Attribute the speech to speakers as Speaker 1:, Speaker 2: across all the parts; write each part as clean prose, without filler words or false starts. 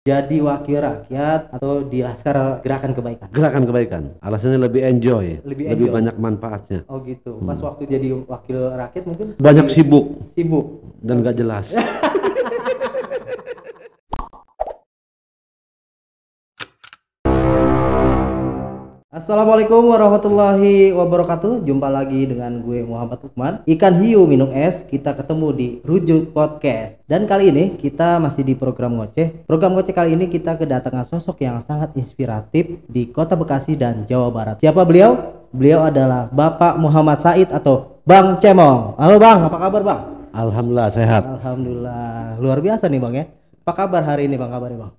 Speaker 1: jadi wakil rakyat atau di Laskar Gerakan Kebaikan?
Speaker 2: Gerakan Kebaikan. Alasannya lebih enjoy,
Speaker 1: Lebih
Speaker 2: lebih
Speaker 1: enjoy.
Speaker 2: banyak manfaatnya.
Speaker 1: Oh gitu. Pas waktu jadi wakil rakyat mungkin
Speaker 2: Banyak
Speaker 1: lebih
Speaker 2: sibuk
Speaker 1: sibuk.
Speaker 2: dan gak jelas.
Speaker 1: Assalamualaikum warahmatullahi wabarakatuh. Jumpa lagi dengan gue Muhammad Lukman. Ikan hiu minum es. Kita ketemu di Rujuk Podcast. Dan kali ini kita masih di program ngoceh. Program ngoceh kali ini kita kedatangan sosok yang sangat inspiratif di Kota Bekasi dan Jawa Barat. Siapa beliau? Beliau adalah Bapak Muhammad Said atau Bang Cemong. Halo Bang, apa kabar Bang?
Speaker 2: Alhamdulillah sehat.
Speaker 1: Alhamdulillah. Luar biasa nih Bang ya. Apa kabar hari ini Bang? Kabarnya Bang?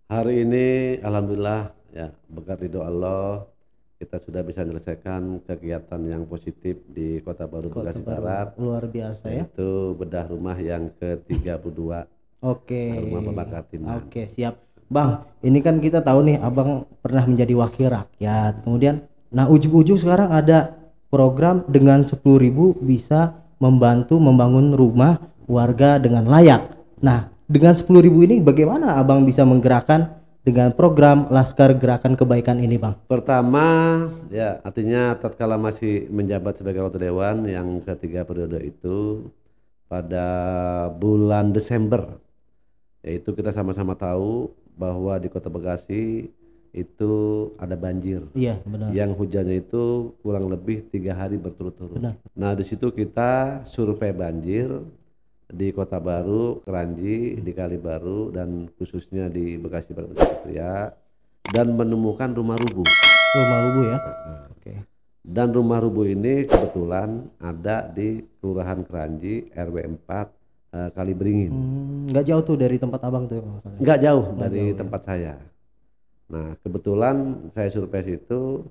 Speaker 2: Hari ini alhamdulillah ya, berkat ridho Allah kita sudah bisa menyelesaikan kegiatan yang positif di Kota Baru Bekasi Barat.
Speaker 1: Luar biasa ya.
Speaker 2: Itu bedah rumah yang ke-32.
Speaker 1: Oke.
Speaker 2: Rumah Bapak Kartiman.
Speaker 1: Oke, siap. Bang, ini kan kita tahu nih Abang pernah menjadi wakil rakyat. Kemudian ujung-ujung sekarang ada program dengan 10.000 bisa membantu membangun rumah warga dengan layak. Nah, dengan 10.000 ini bagaimana Abang bisa menggerakkan dengan program Laskar Gerakan Kebaikan ini Bang?
Speaker 2: Pertama ya, artinya tatkala masih menjabat sebagai anggota dewan yang ketiga periode itu pada bulan Desember, yaitu kita sama-sama tahu bahwa di Kota Bekasi itu ada banjir.
Speaker 1: Iya, benar.
Speaker 2: Yang hujannya itu kurang lebih 3 hari berturut-turut.
Speaker 1: Benar.
Speaker 2: Nah di situ kita survei banjir di Kota Baru, Keranji, di Kalibaru, dan khususnya di Bekasi Barat ya, dan menemukan rumah rubuh.
Speaker 1: Rumah rubuh ya. Oke.
Speaker 2: Dan rumah rubuh ini kebetulan ada di Kelurahan Keranji RW 4 Kaliberingin.
Speaker 1: Nggak jauh tuh dari tempat Abang tuh ya Bang?
Speaker 2: Nggak jauh dari tempat saya. Nah kebetulan saya survei situ,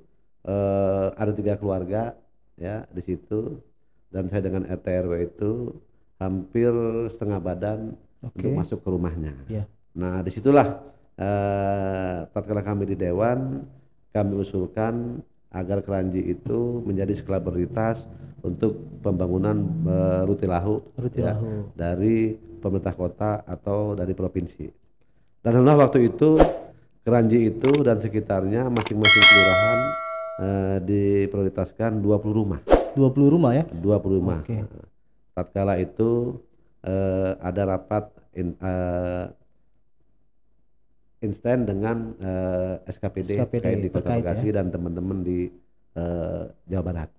Speaker 2: ada 3 keluarga ya di situ, dan saya dengan RT RW itu hampir setengah badan untuk masuk ke rumahnya.
Speaker 1: Yeah.
Speaker 2: Nah disitulah tatkala kami di dewan, kami usulkan agar Keranji itu menjadi skala prioritas untuk pembangunan rutilahu ya, dari pemerintah kota atau dari provinsi. Dan alhamdulillah waktu itu Keranji itu dan sekitarnya masing-masing kelurahan diprioritaskan 20 rumah. 20 rumah ya? 20 rumah. Okay. Tatkala itu ada rapat instan dengan SKPD di Kota Bekasi ya? Dan teman-teman di Jawa Barat.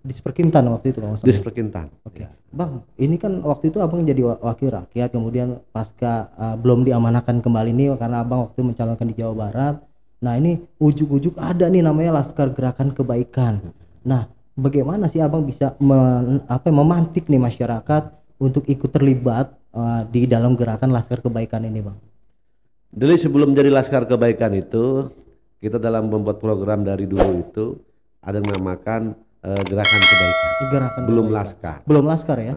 Speaker 1: Di Seperkintan waktu itu Bang?
Speaker 2: Di Seperkintan.
Speaker 1: Oke. Bang, ini kan waktu itu Abang jadi wakil rakyat, kemudian pasca belum diamanahkan kembali nih karena Abang waktu mencalonkan di Jawa Barat. Nah ini ujuk-ujuk ada nih namanya Laskar Gerakan Kebaikan. Nah bagaimana sih Abang bisa memantik nih masyarakat untuk ikut terlibat di dalam gerakan Laskar Kebaikan ini Bang?
Speaker 2: Dulu sebelum jadi Laskar Kebaikan itu, kita dalam membuat program dari dulu itu ada yang dinamakan Gerakan Kebaikan. Belum kebaikan. Laskar.
Speaker 1: Belum Laskar ya?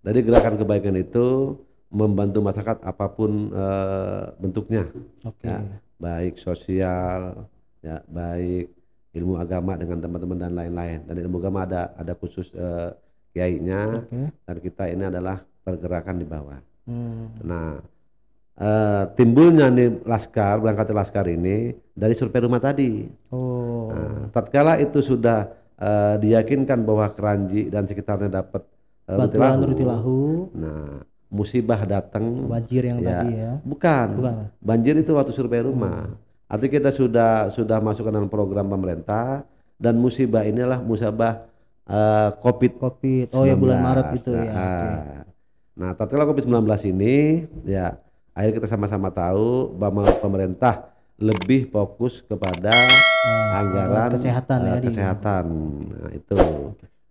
Speaker 2: Jadi Gerakan Kebaikan itu membantu masyarakat apapun bentuknya. Ya, baik sosial, ya, baik ilmu agama dengan teman-teman dan lain-lain. Dan ilmu agama ada khusus kiainya, dan kita ini adalah pergerakan di bawah. Nah timbulnya nih Laskar, berangkat Laskar ini dari survei rumah tadi. Nah, tatkala itu sudah diyakinkan bahwa Keranji dan sekitarnya dapat rutilahu. Nah musibah datang.
Speaker 1: Banjir yang tadi ya?
Speaker 2: Bukan. Banjir itu waktu survei rumah. Artinya kita sudah masuk ke dalam program pemerintah, dan musibah inilah musibah COVID.
Speaker 1: Oh ya, bulan Maret itu ya.
Speaker 2: Nah tatkala COVID-19 ini ya, akhirnya kita sama-sama tahu bahwa pemerintah lebih fokus kepada anggaran kesehatan ya, kesehatan. Nah itu.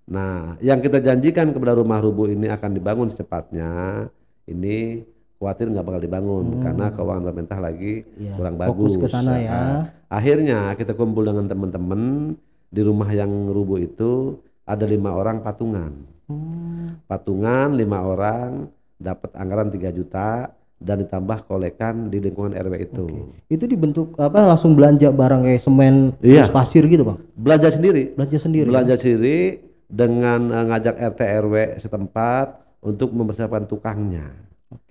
Speaker 2: Nah yang kita janjikan kepada rumah rubuh ini akan dibangun secepatnya, ini khawatir nggak bakal dibangun karena keuangan pemerintah lagi kurang bagus.
Speaker 1: Fokus ke sana ya.
Speaker 2: Akhirnya kita kumpul dengan teman-teman di rumah yang rubuh itu, ada 5 orang patungan. Patungan 5 orang dapat anggaran 3 juta dan ditambah kolekan di lingkungan RW itu.
Speaker 1: Itu dibentuk langsung belanja barang kayak semen, terus pasir gitu Bang?
Speaker 2: Belanja sendiri.
Speaker 1: Belanja
Speaker 2: sendiri dengan ngajak RT RW setempat untuk mempersiapkan tukangnya.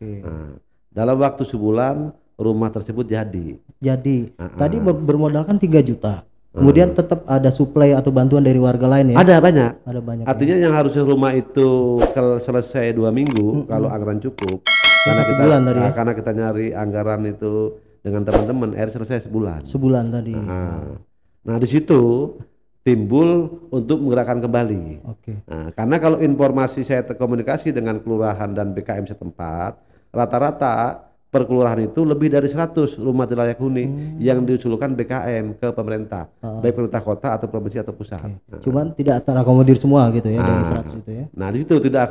Speaker 2: Nah, dalam waktu sebulan rumah tersebut jadi.
Speaker 1: Jadi tadi bermodalkan 3 juta. Kemudian tetap ada suplai atau bantuan dari warga lain ya?
Speaker 2: Ada banyak.
Speaker 1: Ada banyak.
Speaker 2: Artinya yang harusnya rumah itu kalau selesai 2 minggu kalau anggaran cukup. Karena
Speaker 1: Satu
Speaker 2: kita
Speaker 1: bulan tadi ya?
Speaker 2: karena kita nyari anggaran itu dengan teman-teman, selesai sebulan.
Speaker 1: Sebulan tadi.
Speaker 2: Nah di situ timbul untuk menggerakkan kembali.
Speaker 1: Oke.
Speaker 2: Nah, karena kalau informasi saya komunikasi dengan kelurahan dan BKM setempat, rata-rata per kelurahan itu lebih dari 100 rumah layak huni yang diusulkan BKM ke pemerintah, baik pemerintah kota atau provinsi atau pusat.
Speaker 1: Nah. Cuman tidak terakomodir semua gitu ya dari 100 itu ya.
Speaker 2: Nah, di situ tidak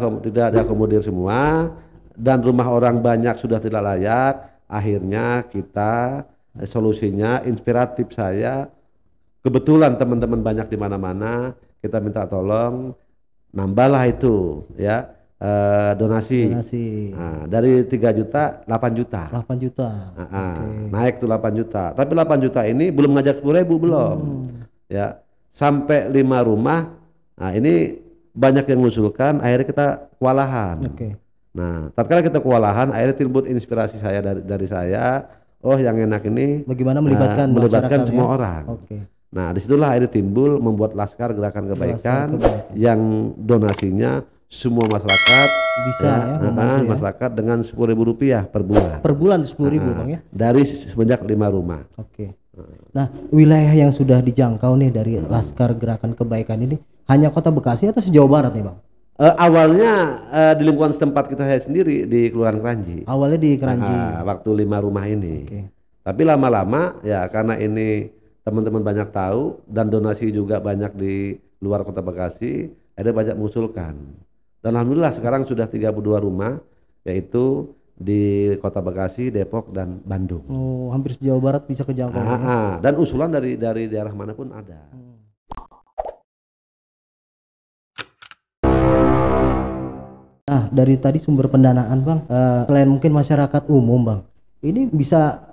Speaker 2: diakomodir semua dan rumah orang banyak sudah tidak layak. Akhirnya kita solusinya inspiratif saya. Kebetulan teman-teman banyak di mana-mana, kita minta tolong nambahlah itu ya. Donasi. Nah, dari 3 juta 8 juta.
Speaker 1: 8 juta.
Speaker 2: Naik tuh 8 juta. Tapi 8 juta ini belum ngajak 10.000 belum. Ya, sampai 5 rumah. Nah, ini banyak yang mengusulkan, akhirnya kita kewalahan. Nah, tatkala kita kewalahan, akhirnya timbul inspirasi saya dari saya. Oh, yang enak ini
Speaker 1: bagaimana melibatkan
Speaker 2: semua orang. Nah, disitulah akhirnya timbul membuat Laskar Gerakan Kebaikan yang donasinya semua masyarakat
Speaker 1: bisa ya,
Speaker 2: masyarakat dengan Rp10.000 per bulan.
Speaker 1: Per bulan 10.000 Bang ya.
Speaker 2: Dari semenjak 5 rumah.
Speaker 1: Nah, wilayah yang sudah dijangkau nih dari Laskar Gerakan Kebaikan ini hanya Kota Bekasi atau se-Jawa Barat nih Bang?
Speaker 2: Awalnya di lingkungan setempat saya sendiri di Kelurahan Keranji.
Speaker 1: Awalnya di Keranji.
Speaker 2: Waktu 5 rumah ini. Tapi lama-lama ya karena ini teman-teman banyak tahu dan donasi juga banyak di luar Kota Bekasi, ada banyak mengusulkan. Dan alhamdulillah sekarang sudah 32 rumah, yaitu di Kota Bekasi, Depok, dan Bandung.
Speaker 1: Oh, hampir se-Jawa Barat bisa kejangkau.
Speaker 2: Dan usulan dari daerah manapun ada.
Speaker 1: Nah, dari tadi sumber pendanaan Bang, selain mungkin masyarakat umum Bang, ini bisa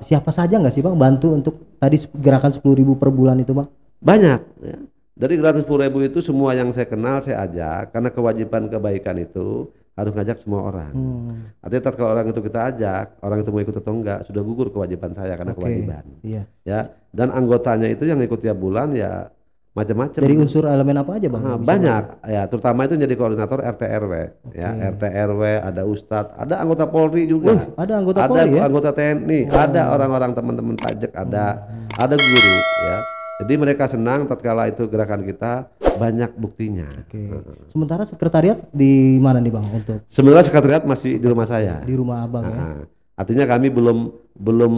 Speaker 1: siapa saja nggak sih Bang bantu untuk tadi gerakan 10.000 per bulan itu Bang?
Speaker 2: Banyak ya. Dari gerakan 10.000 itu semua yang saya kenal saya ajak, karena kewajiban kebaikan itu harus ngajak semua orang. Artinya kalau orang itu kita ajak, orang itu mau ikut atau enggak, sudah gugur kewajiban saya karena kewajiban. Ya, dan anggotanya itu yang ikut tiap bulan ya macam-macam.
Speaker 1: Dari unsur elemen apa aja Bang?
Speaker 2: Banyak ya, terutama itu jadi koordinator RT RW. Ya, RT RW, ada ustadz, ada anggota Polri juga.
Speaker 1: Ada anggota Polri ya?
Speaker 2: Anggota TNI, ada orang-orang teman-teman pajak, ada guru ya. Jadi mereka senang tatkala itu gerakan kita banyak buktinya.
Speaker 1: Sementara sekretariat di mana nih Bang untuk?
Speaker 2: Sebenarnya sekretariat masih di rumah saya.
Speaker 1: Di rumah Abang ya.
Speaker 2: Artinya kami belum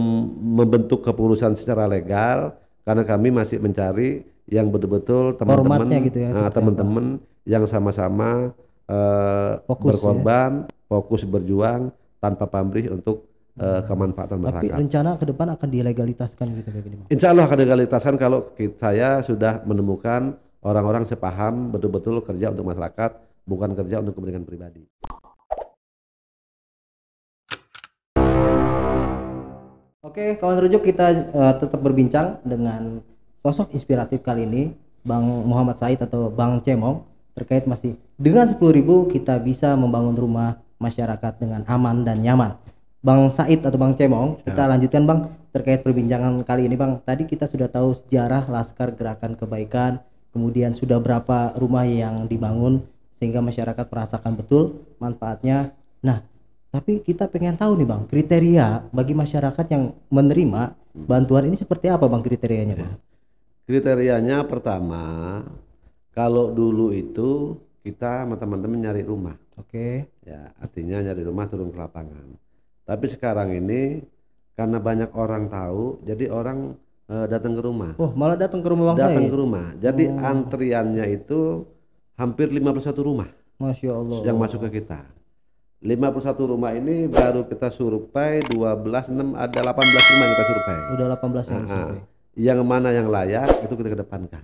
Speaker 2: membentuk kepengurusan secara legal karena kami masih mencari yang betul-betul teman-teman
Speaker 1: gitu ya,
Speaker 2: teman-teman yang sama-sama berkorban, fokus berjuang tanpa pamrih untuk kemanfaatan masyarakat.
Speaker 1: Tapi rencana ke depan akan dilegalitaskan gitu kayak gini Bang?
Speaker 2: Insya Allah akan dilegalitaskan kalau saya sudah menemukan orang-orang sepaham betul-betul kerja untuk masyarakat, bukan kerja untuk kepentingan pribadi.
Speaker 1: Oke, kawan rujuk, kita tetap berbincang dengan sosok inspiratif kali ini, Bang Muhammad Said atau Bang Cemong, terkait masih dengan 10.000 kita bisa membangun rumah masyarakat dengan aman dan nyaman. Bang Said atau Bang Cemong, kita lanjutkan Bang terkait perbincangan kali ini Bang. Tadi kita sudah tahu sejarah Laskar Gerakan Kebaikan, kemudian sudah berapa rumah yang dibangun sehingga masyarakat merasakan betul manfaatnya. Nah, tapi kita pengen tahu nih Bang, kriteria bagi masyarakat yang menerima bantuan ini seperti apa Bang kriterianya Bang?
Speaker 2: Kriterianya pertama, kalau dulu itu kita sama teman-teman nyari rumah. Ya, artinya nyari rumah turun ke lapangan. Tapi sekarang ini karena banyak orang tahu, jadi orang datang ke rumah.
Speaker 1: Oh, malah datang ke rumah Bang Said?
Speaker 2: Datang ke rumah. Jadi antriannya itu hampir 51 rumah.
Speaker 1: Masya Allah.
Speaker 2: Yang masuk ke kita. 51 rumah ini baru kita survei 12, 6, ada 18 rumah yang kita survei.
Speaker 1: Udah 18 yang survei.
Speaker 2: Yang mana yang layak itu kita kedepankan.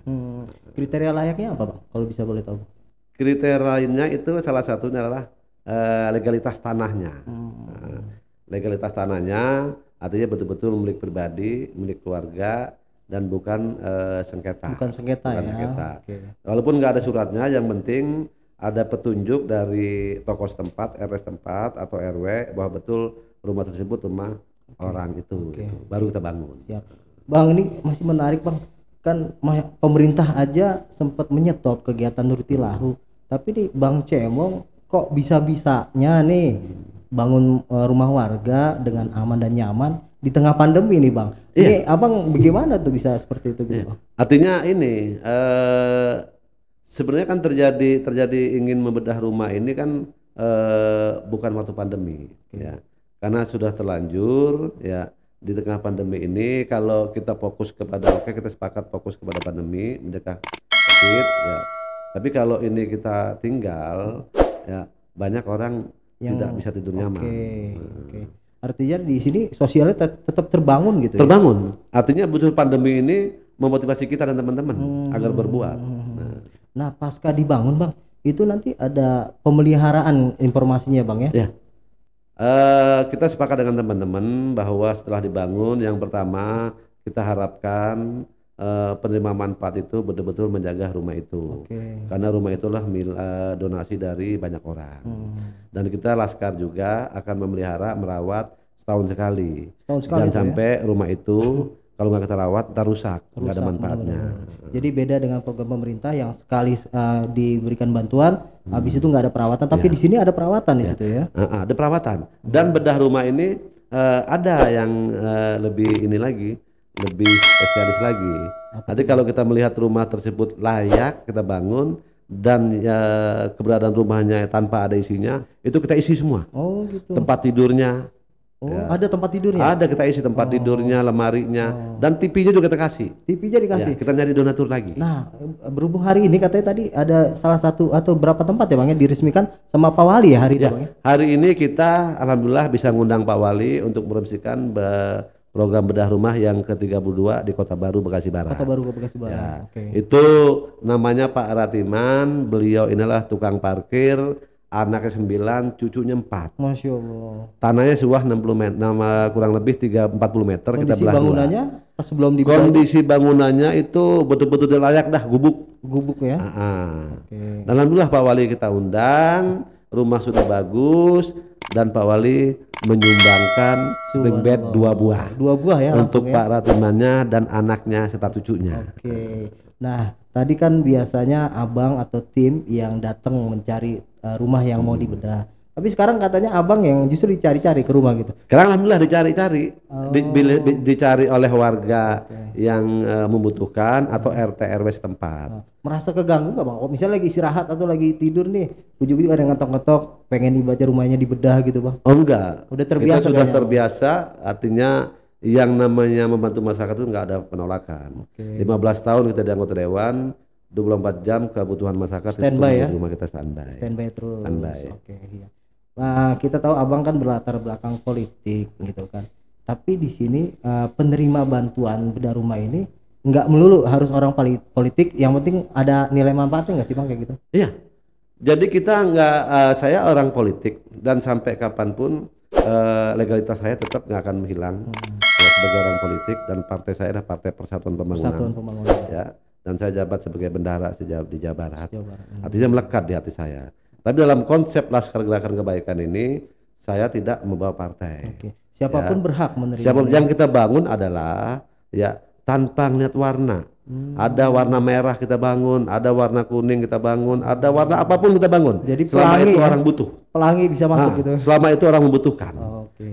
Speaker 1: Kriteria layaknya apa Bang? Kalau bisa boleh tahu.
Speaker 2: Kriterianya itu salah satunya adalah legalitas tanahnya. Legalitas tanahnya artinya betul-betul milik pribadi, milik keluarga, dan bukan sengketa.
Speaker 1: Bukan sengketa ya.
Speaker 2: Sengketa. Walaupun nggak ada suratnya, yang penting ada petunjuk dari tokoh setempat, RT setempat atau RW bahwa betul rumah tersebut rumah orang itu, gitu. Baru kita bangun.
Speaker 1: Siap. Bang, ini masih menarik Bang. Kan pemerintah aja sempat menyetop kegiatan Nurtilahu, tapi nih Bang Cemong kok bisa-bisanya nih bangun rumah warga dengan aman dan nyaman di tengah pandemi nih Bang. Ini Abang bagaimana tuh bisa seperti itu gitu Bang?
Speaker 2: Artinya ini sebenarnya kan terjadi ingin membedah rumah ini kan bukan waktu pandemi, ya. Karena sudah terlanjur, ya. Di tengah pandemi ini kalau kita fokus kepada kita sepakat fokus kepada pandemi mencegah COVID, ya. Tapi kalau ini kita tinggal, ya banyak orang yang tidak bisa tidur nyaman.
Speaker 1: Artinya di sini sosialnya tetap terbangun gitu.
Speaker 2: Terbangun. Artinya butuh pandemi ini memotivasi kita dan teman-teman agar berbuat.
Speaker 1: Nah, pasca dibangun Bang, itu nanti ada pemeliharaan informasinya Bang ya?
Speaker 2: Ya. Kita sepakat dengan teman-teman bahwa setelah dibangun, yang pertama kita harapkan penerima manfaat itu betul-betul menjaga rumah itu, karena rumah itulah donasi dari banyak orang. Dan kita Laskar juga akan memelihara, merawat setahun sekali. Jangan sampai rumah itu kalau nggak kita rawat ntar rusak, nggak ada manfaatnya.
Speaker 1: Jadi beda dengan program pemerintah yang sekali diberikan bantuan, habis itu nggak ada perawatan. Tapi di sini ada perawatan di situ ya.
Speaker 2: Ada perawatan. Dan bedah rumah ini ada yang lebih ini lagi, lebih spesialis lagi. Nanti kalau kita melihat rumah tersebut layak kita bangun dan keberadaan rumahnya tanpa ada isinya, itu kita isi semua.
Speaker 1: Oh gitu.
Speaker 2: Tempat tidurnya.
Speaker 1: Ada tempat tidurnya?
Speaker 2: Ada, kita isi tempat tidurnya, lemarinya, dan TV-nya juga kita kasih.
Speaker 1: TV-nya dikasih?
Speaker 2: Ya, kita nyari donatur lagi.
Speaker 1: Nah, berhubung hari ini katanya tadi ada salah satu atau berapa tempat ya Bang ya diresmikan sama Pak Wali ya hari ini Bang ya?
Speaker 2: Hari ini kita alhamdulillah bisa ngundang Pak Wali untuk meresmikan program bedah rumah yang ke-32 di Kota Baru Bekasi Barat.
Speaker 1: Kota Baru Bekasi Barat.
Speaker 2: Ya, itu namanya Pak Ratiman, beliau inilah tukang parkir. Anaknya 9, cucunya 4.
Speaker 1: Masya Allah.
Speaker 2: Tanahnya seluas 60 meter, kurang lebih 40 meter.
Speaker 1: Kondisi
Speaker 2: kita belah
Speaker 1: bangunannya pas sebelum dibuat.
Speaker 2: Kondisi bangunannya itu betul-betul layak dah,
Speaker 1: gubuk ya.
Speaker 2: Dan alhamdulillah Pak Wali kita undang, rumah sudah bagus dan Pak Wali menyumbangkan spring bed 2 buah.
Speaker 1: 2 buah ya
Speaker 2: untuk
Speaker 1: Pak
Speaker 2: Ratimannya dan anaknya serta cucunya.
Speaker 1: Nah, tadi kan biasanya Abang atau tim yang datang mencari rumah yang mau dibedah. Tapi sekarang katanya Abang yang justru dicari-cari ke rumah gitu.
Speaker 2: Sekarang alhamdulillah dicari-cari, dicari oleh warga yang membutuhkan atau RT RW setempat.
Speaker 1: Merasa keganggu nggak Bang? Oh, misalnya lagi istirahat atau lagi tidur nih, ujung-ujung ada yang ngetok-ngetok, pengen dibaca rumahnya dibedah gitu Bang?
Speaker 2: Oh enggak.
Speaker 1: Udah terbiasa.
Speaker 2: Kita sudah terbiasa, artinya yang namanya membantu masyarakat itu enggak ada penolakan. 15 tahun kita di anggota dewan, 24 jam kebutuhan masyarakat
Speaker 1: standby ya?
Speaker 2: Rumah kita standby.
Speaker 1: Standby terus.
Speaker 2: Standby.
Speaker 1: Iya. Nah, kita tahu Abang kan berlatar belakang politik gitu kan. Tapi di sini penerima bantuan bedah rumah ini nggak melulu harus orang politik, yang penting ada nilai manfaatnya nggak sih Bang kayak gitu?
Speaker 2: Iya. Jadi kita nggak, saya orang politik dan sampai kapanpun legalitas saya tetap nggak akan menghilang sebagai orang politik, dan partai saya adalah Partai Persatuan Pembangunan. Ya. Dan saya jabat sebagai bendahara di Jawa Barat. Artinya melekat di hati saya. Tapi dalam konsep Laskar Gerakan Kebaikan ini saya tidak membawa partai.
Speaker 1: Siapapun berhak menerima.
Speaker 2: Siapapun yang kita bangun adalah ya tanpa ngeliat warna. Ada warna merah kita bangun, ada warna kuning kita bangun, ada warna apapun kita bangun.
Speaker 1: Jadi
Speaker 2: selama
Speaker 1: pelangi,
Speaker 2: itu
Speaker 1: ya?
Speaker 2: orang butuh.
Speaker 1: Pelangi bisa masuk gitu.
Speaker 2: Selama itu orang membutuhkan.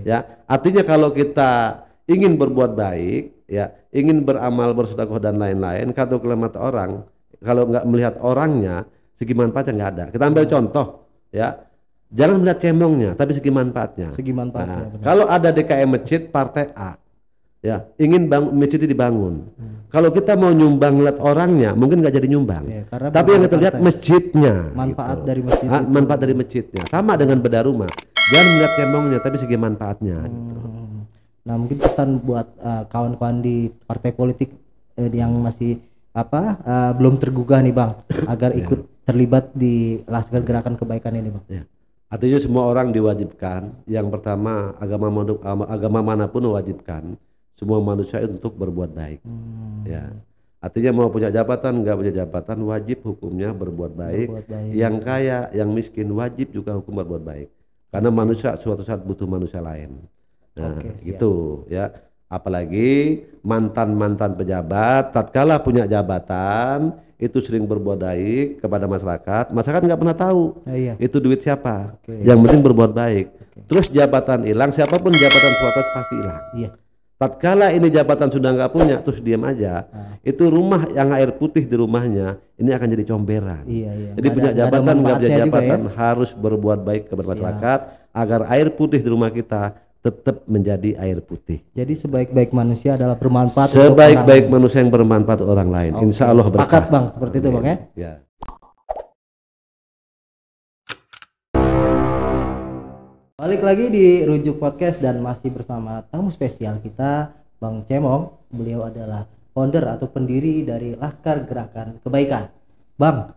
Speaker 2: Ya, artinya kalau kita ingin berbuat baik, ya, ingin beramal, bersedekah dan lain-lain, kata kalimat orang, kalau nggak melihat orangnya, segi manfaatnya nggak ada. Kita ambil contoh, ya, jangan melihat cemongnya, tapi segi manfaatnya. Kalau ada DKM masjid partai A, ya, ingin masjid itu dibangun. Kalau kita mau nyumbang lihat orangnya, mungkin nggak jadi nyumbang. Tapi yang kita lihat masjidnya,
Speaker 1: manfaat
Speaker 2: gitu.
Speaker 1: dari masjid.
Speaker 2: Manfaat dari masjidnya. Sama dengan bedah rumah. Jangan melihat cemongnya, tapi segi manfaatnya. Gitu.
Speaker 1: Nah, mungkin pesan buat kawan-kawan di partai politik yang masih belum tergugah nih Bang, agar ikut terlibat di Laskar Gerakan Kebaikan ini Bang.
Speaker 2: Ya. Artinya semua orang diwajibkan. Yang pertama, agama manapun mewajibkan semua manusia untuk berbuat baik. Ya. Artinya mau punya jabatan, nggak punya jabatan, wajib hukumnya berbuat baik. Yang kaya, yang miskin wajib juga hukum berbuat baik. Karena manusia suatu saat butuh manusia lain. Nah,
Speaker 1: Oke, siap.
Speaker 2: gitu ya. Apalagi mantan-mantan pejabat tatkala punya jabatan itu sering berbuat baik kepada masyarakat. Masyarakat nggak pernah tahu
Speaker 1: Iya.
Speaker 2: itu duit siapa.
Speaker 1: Oke.
Speaker 2: Yang penting berbuat baik. Terus jabatan hilang, siapapun jabatan swasta pasti hilang.
Speaker 1: Iya.
Speaker 2: Tatkala ini jabatan sudah nggak punya, terus diam aja. Itu rumah yang air putih di rumahnya ini akan jadi comberan.
Speaker 1: Iya, iya.
Speaker 2: Jadi punya jabatan nggak punya
Speaker 1: manfaatnya juga
Speaker 2: jabatan
Speaker 1: ya.
Speaker 2: harus berbuat baik kepada masyarakat agar air putih di rumah kita tetap menjadi air putih.
Speaker 1: Jadi sebaik-baik manusia adalah bermanfaat untuk
Speaker 2: Sebaik-baik
Speaker 1: orang
Speaker 2: manusia yang bermanfaat untuk orang lain.
Speaker 1: lain.
Speaker 2: Insya
Speaker 1: Oke,
Speaker 2: Allah
Speaker 1: sepakat
Speaker 2: berkah.
Speaker 1: Bang, seperti itu Bang ya.
Speaker 2: Ya.
Speaker 1: Balik lagi di Rujuk Podcast dan masih bersama tamu spesial kita Bang Cemong. Beliau adalah founder atau pendiri dari Laskar Gerakan Kebaikan. Bang,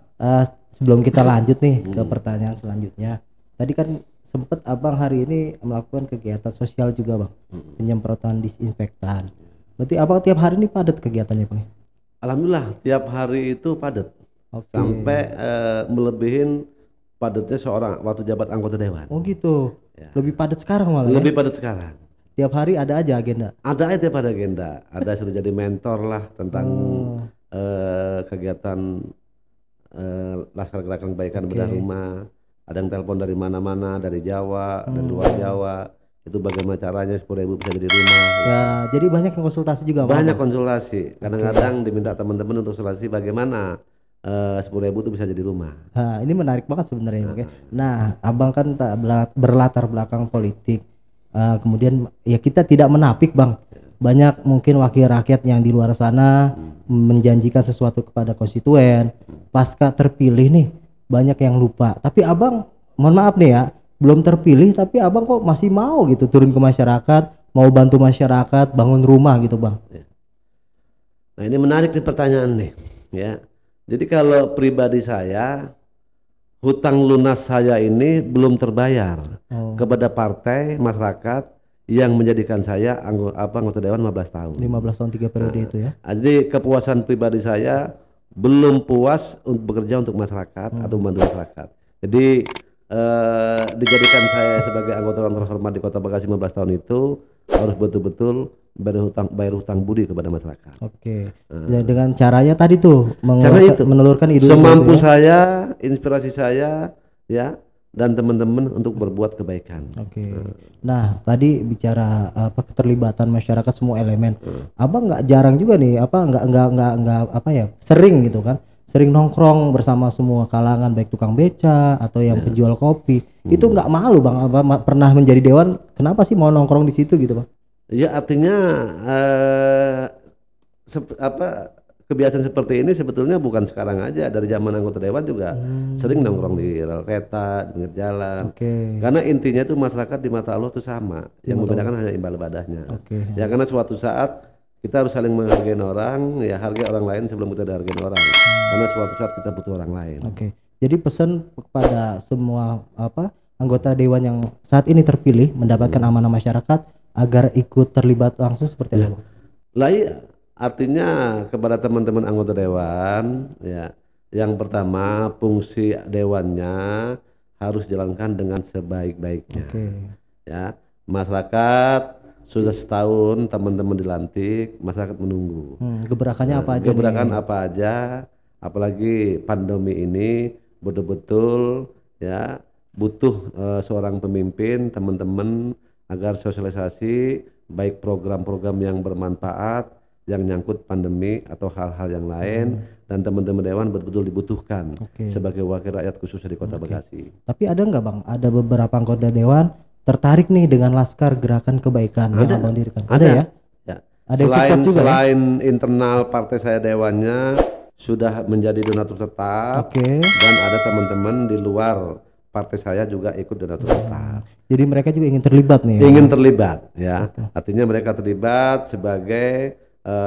Speaker 1: sebelum kita lanjut nih ke pertanyaan selanjutnya. Tadi kan sempat Abang hari ini melakukan kegiatan sosial juga Bang. Penyemprotan disinfektan. Berarti Abang tiap hari ini padat kegiatannya Bang?
Speaker 2: Alhamdulillah tiap hari itu padat.
Speaker 1: Oke.
Speaker 2: Sampai melebihin padatnya seorang waktu jabat anggota dewan.
Speaker 1: Oh gitu.
Speaker 2: Ya.
Speaker 1: Lebih padat sekarang malah
Speaker 2: Lebih
Speaker 1: ya?
Speaker 2: padat sekarang.
Speaker 1: Tiap hari ada aja agenda.
Speaker 2: Ada aja pada agenda. Ada sudah jadi mentor lah tentang kegiatan Laskar Gerakan Kebaikan Bedah Rumah. Ada yang telepon dari mana-mana, dari Jawa, dari luar Jawa. Itu bagaimana caranya 10.000 bisa jadi rumah.
Speaker 1: Ya, jadi banyak yang konsultasi juga Bang?
Speaker 2: Banyak konsultasi. Kadang-kadang diminta teman-teman untuk konsultasi bagaimana 10.000 itu bisa jadi rumah.
Speaker 1: Nah, ini menarik banget sebenarnya Bang ya. Nah, Abang kan berlatar belakang politik. Kemudian ya kita tidak menapik Bang. Banyak mungkin wakil rakyat yang di luar sana menjanjikan sesuatu kepada konstituen. Pasca terpilih nih banyak yang lupa. Tapi Abang, mohon maaf nih ya, belum terpilih tapi Abang kok masih mau gitu turun ke masyarakat, mau bantu masyarakat, bangun rumah gitu Bang.
Speaker 2: Nah, ini menarik nih pertanyaan nih, ya. Jadi kalau pribadi saya, hutang lunas saya ini belum terbayar kepada partai masyarakat yang menjadikan saya anggota dewan 15 tahun.
Speaker 1: 15 tahun 3 periode itu ya.
Speaker 2: Jadi kepuasan pribadi saya belum puas untuk bekerja untuk masyarakat atau membantu masyarakat. Jadi dijadikan saya sebagai anggota dewan terhormat di Kota Bekasi 15 tahun itu harus betul-betul bayar hutang budi kepada masyarakat.
Speaker 1: Oke. Dan dengan caranya tadi tuh
Speaker 2: Itu
Speaker 1: menelurkan ide
Speaker 2: semampu saya, inspirasi saya, ya, dan teman-teman untuk berbuat kebaikan.
Speaker 1: Oke. Nah, tadi bicara keterlibatan masyarakat semua elemen. Abang nggak jarang juga nih, nggak apa ya, sering gitu kan. Sering nongkrong bersama semua kalangan baik tukang beca atau yang penjual kopi. Itu nggak malu Bang? Pernah menjadi dewan, kenapa sih mau nongkrong di situ gitu Bang?
Speaker 2: Ya artinya kebiasaan seperti ini sebetulnya bukan sekarang aja, dari zaman anggota dewan juga sering nongkrong di rel kereta, di pinggir jalan. Karena intinya itu masyarakat di mata Allah itu sama, yang membedakan hanya imbal ibadahnya. Ya karena suatu saat kita harus saling menghargai orang, ya hargai orang lain sebelum kita dihargai orang. Karena suatu saat kita butuh orang lain.
Speaker 1: Oke. Jadi pesan kepada semua anggota dewan yang saat ini terpilih mendapatkan amanah masyarakat agar ikut terlibat langsung seperti apa?
Speaker 2: Lah iya, artinya kepada teman-teman anggota dewan, ya, yang pertama fungsi dewannya harus jalankan dengan sebaik-baiknya. Ya, masyarakat sudah setahun teman-teman dilantik, masyarakat menunggu.
Speaker 1: Gebrakannya apa aja?
Speaker 2: Gebrakan apa aja, apalagi pandemi ini betul-betul ya butuh seorang pemimpin, teman-teman, agar sosialisasi baik program-program yang bermanfaat yang nyangkut pandemi atau hal-hal yang lain dan teman-teman dewan betul-betul dibutuhkan sebagai wakil rakyat khusus di Kota Bekasi.
Speaker 1: Tapi ada nggak Bang? Ada beberapa anggota dewan tertarik nih dengan Laskar Gerakan Kebaikan yang Abang dirikan? Ada ya?
Speaker 2: Ya.
Speaker 1: Ada yang support juga
Speaker 2: selain internal partai saya dewannya sudah menjadi donatur tetap, dan ada teman-teman di luar partai saya juga ikut donatur tetap.
Speaker 1: Jadi mereka juga ingin terlibat nih.
Speaker 2: Ingin terlibat, ya. Artinya mereka terlibat sebagai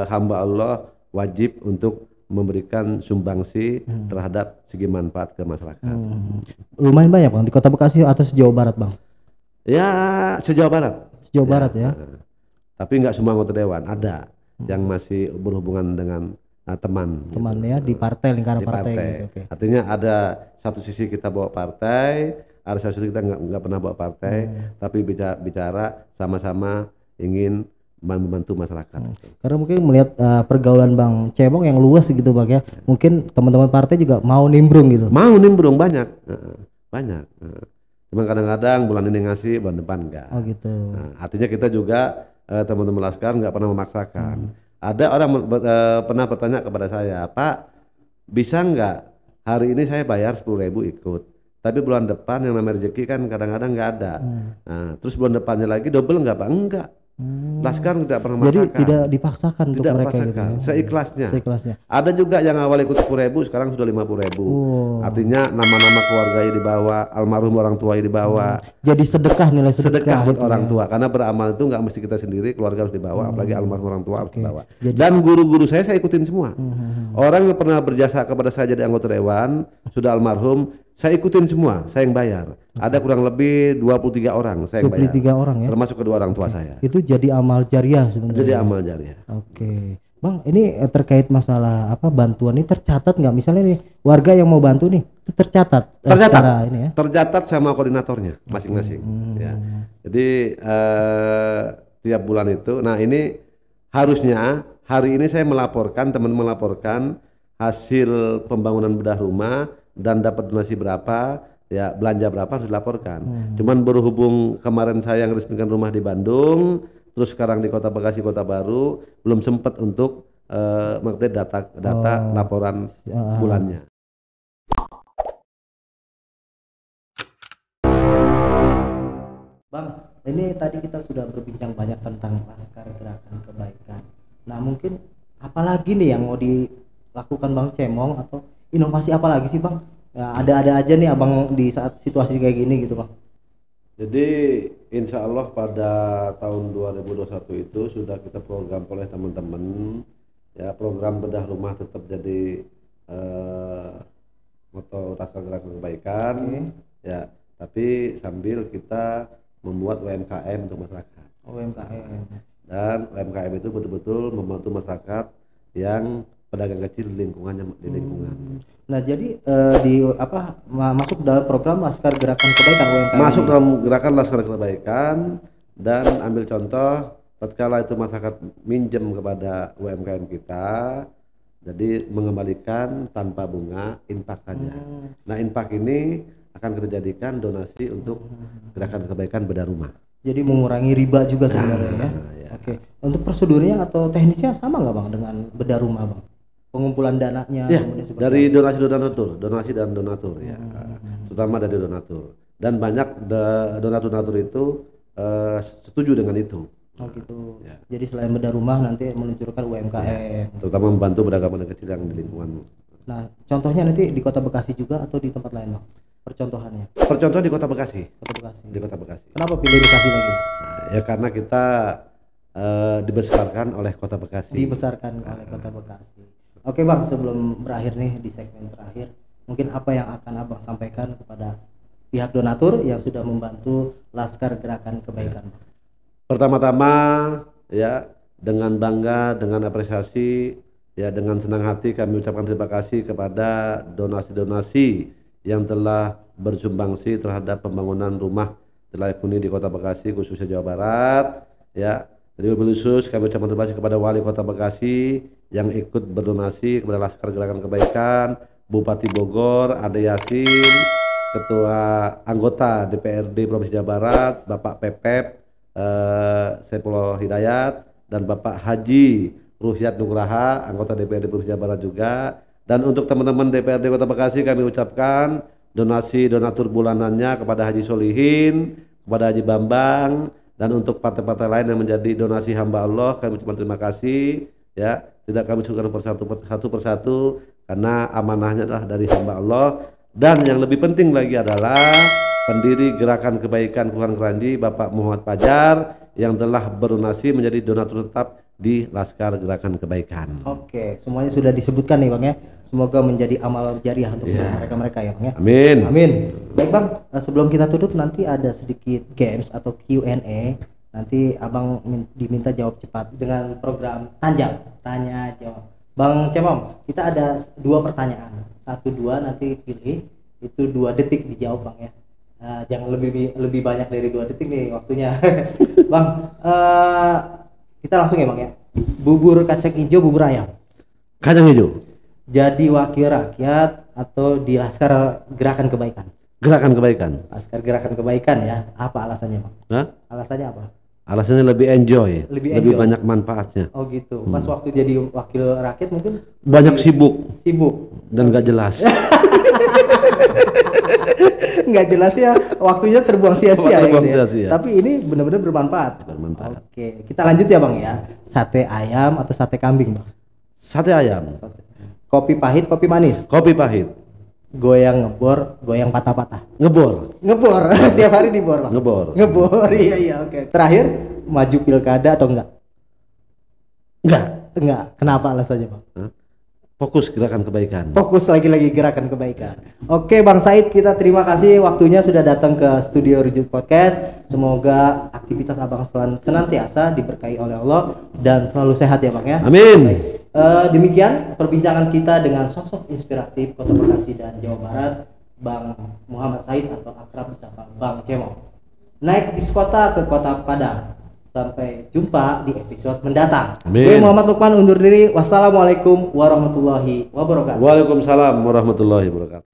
Speaker 2: hamba Allah, wajib untuk memberikan sumbangsi terhadap segi manfaat ke masyarakat.
Speaker 1: Lumayan banyak Bang di Kota Bekasi atau sejauh barat Bang?
Speaker 2: Ya sejauh barat.
Speaker 1: Sejauh barat ya.
Speaker 2: Tapi nggak semua anggota dewan, ada yang masih berhubungan dengan temannya
Speaker 1: di partai, lingkaran partai. Gitu.
Speaker 2: Artinya ada satu sisi kita bawa partai, Organisasi kita nggak pernah bawa partai, tapi bicara sama-sama ingin membantu masyarakat.
Speaker 1: Karena mungkin melihat pergaulan Bang Cemong yang luas gitu Bang ya, mungkin teman-teman partai juga mau nimbrung gitu.
Speaker 2: Mau nimbrung banyak. Cuman kadang-kadang bulan ini ngasih, bulan depan enggak.
Speaker 1: Oh gitu.
Speaker 2: Nah, artinya kita juga teman-teman Laskar nggak pernah memaksakan. Ada orang pernah bertanya kepada saya, Pak, bisa nggak hari ini saya bayar 10.000 ikut, tapi bulan depan yang namanya rezeki kan kadang-kadang nggak ada. Nah, terus bulan depannya lagi double nggak Pak? Enggak. Laskar tidak pernah memaksakan.
Speaker 1: Jadi tidak dipaksakan untuk
Speaker 2: tidak
Speaker 1: mereka
Speaker 2: gitu ya? Seikhlasnya.
Speaker 1: Seikhlasnya.
Speaker 2: Ada juga yang awal ikut 10.000 sekarang sudah 50.000. Artinya nama-nama keluarganya dibawa, almarhum orang tuanya dibawa.
Speaker 1: Jadi nilai sedekah
Speaker 2: buat
Speaker 1: gitu
Speaker 2: orang
Speaker 1: ya.
Speaker 2: tua, karena beramal itu nggak mesti kita sendiri, keluarga harus dibawa, apalagi almarhum orang tua harus dibawa.
Speaker 1: Jadi,
Speaker 2: dan guru-guru saya ikutin semua. Orang yang pernah berjasa kepada saya jadi anggota dewan sudah almarhum, saya ikutin semua, saya yang bayar. Ada kurang lebih 23 orang saya yang bayar.
Speaker 1: 23 orang ya.
Speaker 2: Termasuk kedua orang tua saya.
Speaker 1: Itu jadi amal jariah sebenarnya.
Speaker 2: Jadi amal jariah.
Speaker 1: Oke. Bang, ini terkait masalah bantuan ini tercatat nggak? Misalnya nih warga yang mau bantu nih, itu tercatat. Secara ini ya.
Speaker 2: Tercatat sama koordinatornya masing-masing. Ya. Jadi tiap bulan itu, nah ini harusnya hari ini saya melaporkan, teman-teman melaporkan hasil pembangunan bedah rumah dan dapat donasi berapa, ya belanja berapa harus dilaporkan. Cuman berhubung kemarin saya yang resmikan rumah di Bandung, terus sekarang di Kota Bekasi Kota Baru, belum sempat untuk mengupdate data laporan bulannya.
Speaker 1: Bang, ini tadi kita sudah berbincang banyak tentang Laskar Gerakan Kebaikan. Nah mungkin apalagi nih yang mau dilakukan Bang Cemong, atau inovasi apa lagi sih Bang? Ya, ada aja nih abang di saat situasi kayak gini gitu Bang.
Speaker 2: Jadi insya Allah pada tahun 2021 itu sudah kita program oleh teman-teman, ya program bedah rumah tetap jadi moto Laskar Gerakan Kebaikan, ya tapi sambil kita membuat UMKM untuk masyarakat.
Speaker 1: UMKM.
Speaker 2: Dan UMKM itu betul-betul membantu masyarakat yang pedagang kecil di lingkungan.
Speaker 1: Nah jadi masuk dalam program Laskar Gerakan Kebaikan UMKM.
Speaker 2: Masuk dalam gerakan Laskar Kebaikan, dan ambil contoh tatkala itu masyarakat minjem kepada UMKM kita, jadi mengembalikan tanpa bunga, infak saja. Nah infak ini akan kita jadikan donasi untuk gerakan kebaikan bedah rumah.
Speaker 1: Jadi mengurangi riba juga sebenarnya ya. Oke. Untuk prosedurnya atau teknisnya sama nggak Bang dengan bedah rumah Bang? Pengumpulan dananya
Speaker 2: ya, dari donasi dan donatur ya, terutama dari donatur, dan banyak donatur itu setuju dengan itu.
Speaker 1: Oh gitu ya. Jadi selain bedah rumah nanti meluncurkan UMKM ya,
Speaker 2: terutama membantu pedagang kecil yang di lingkungan.
Speaker 1: Nah contohnya nanti di Kota Bekasi juga atau di tempat lain Bang? Percontohan
Speaker 2: di Kota Bekasi. Di Kota Bekasi.
Speaker 1: Kenapa pilih Bekasi lagi?
Speaker 2: Nah, ya karena kita dibesarkan oleh Kota Bekasi.
Speaker 1: Oleh Kota Bekasi. Oke Bang, sebelum berakhir nih di segmen terakhir, mungkin apa yang akan Abang sampaikan kepada pihak donatur yang sudah membantu Laskar Gerakan Kebaikan?
Speaker 2: Pertama-tama ya, dengan bangga, dengan apresiasi, ya dengan senang hati kami ucapkan terima kasih kepada donasi-donasi yang telah bersumbangsi terhadap pembangunan rumah layak huni di Kota Bekasi, khususnya Jawa Barat, ya. Jadi khusus kami ucapkan terima kasih kepada Wali Kota Bekasi yang ikut berdonasi kepada Laskar Gerakan Kebaikan, Bupati Bogor Ade Yasin, Ketua Anggota DPRD Provinsi Jawa Barat Bapak Pepep Saifullah Hidayat, dan Bapak Haji Ruhyat Nugraha, anggota DPRD Provinsi Jawa Barat juga. Dan untuk teman-teman DPRD Kota Bekasi kami ucapkan donasi donatur bulanannya kepada Haji Solihin, kepada Haji Bambang. Dan untuk partai-partai lain yang menjadi donasi hamba Allah, kami ucapkan terima kasih ya. Tidak kami sebutkan satu persatu karena amanahnya adalah dari hamba Allah. Dan yang lebih penting lagi adalah pendiri Gerakan Kebaikan Kelurahan Kranji Bapak Muhammad Fajar yang telah berdonasi menjadi donatur tetap di Laskar Gerakan Kebaikan.
Speaker 1: Oke, semuanya sudah disebutkan nih Bang ya. Semoga menjadi amal jariah untuk mereka-mereka ya Bang ya.
Speaker 2: Amin.
Speaker 1: Amin. Baik Bang, sebelum kita tutup nanti ada sedikit games atau Q&A. Nanti Abang diminta jawab cepat dengan program tanya jawab. Bang Cemong, kita ada 2 pertanyaan. 1 2 nanti pilih. Itu 2 detik dijawab Bang ya. Jangan lebih banyak dari 2 detik nih waktunya. Bang, kita langsung ya Bang ya. Bubur kacang hijau, bubur ayam.
Speaker 2: Kacang hijau.
Speaker 1: Jadi wakil rakyat atau di Laskar Gerakan Kebaikan?
Speaker 2: Gerakan kebaikan.
Speaker 1: Laskar Gerakan Kebaikan ya. Apa alasannya Bang?
Speaker 2: Hah?
Speaker 1: Alasannya apa?
Speaker 2: Alasannya lebih enjoy,
Speaker 1: Lebih
Speaker 2: lebih
Speaker 1: enjoy.
Speaker 2: banyak manfaatnya.
Speaker 1: Oh gitu. Pas waktu jadi wakil rakyat mungkin
Speaker 2: Banyak sibuk
Speaker 1: sibuk.
Speaker 2: dan gak jelas.
Speaker 1: Nggak jelas ya, waktunya terbuang sia-sia ya,
Speaker 2: Terbuang
Speaker 1: gitu ya.
Speaker 2: sia-sia.
Speaker 1: Tapi ini benar-benar bermanfaat.
Speaker 2: Bermanfaat.
Speaker 1: Oke, kita lanjut ya Bang ya. Sate ayam atau sate kambing Bang?
Speaker 2: Sate ayam.
Speaker 1: Kopi pahit, kopi manis.
Speaker 2: Kopi pahit.
Speaker 1: Goyang ngebor, goyang patah-patah.
Speaker 2: Ngebor.
Speaker 1: Ngebor, tiap hari dibor Bang.
Speaker 2: Ngebor.
Speaker 1: Ngebor, iya oke. Terakhir, maju pilkada atau enggak? Enggak. Kenapa alasannya Bang?
Speaker 2: Hah? Fokus gerakan kebaikan.
Speaker 1: Fokus lagi-lagi gerakan kebaikan. Oke Bang Said, kita terima kasih waktunya sudah datang ke studio Rujuk Podcast. Semoga aktivitas Abang senantiasa diberkahi oleh Allah dan selalu sehat ya Bang ya.
Speaker 2: Amin.
Speaker 1: Demikian perbincangan kita dengan sosok inspiratif Kota Bekasi dan Jawa Barat, Bang Muhammad Said atau akrab disapa Bang Cemo. Naik bis kota ke Kota Padang. Sampai jumpa di episode mendatang.
Speaker 2: Amin.
Speaker 1: Gue Muhammad Lukman undur diri. Wassalamualaikum warahmatullahi wabarakatuh.
Speaker 2: Waalaikumsalam warahmatullahi wabarakatuh.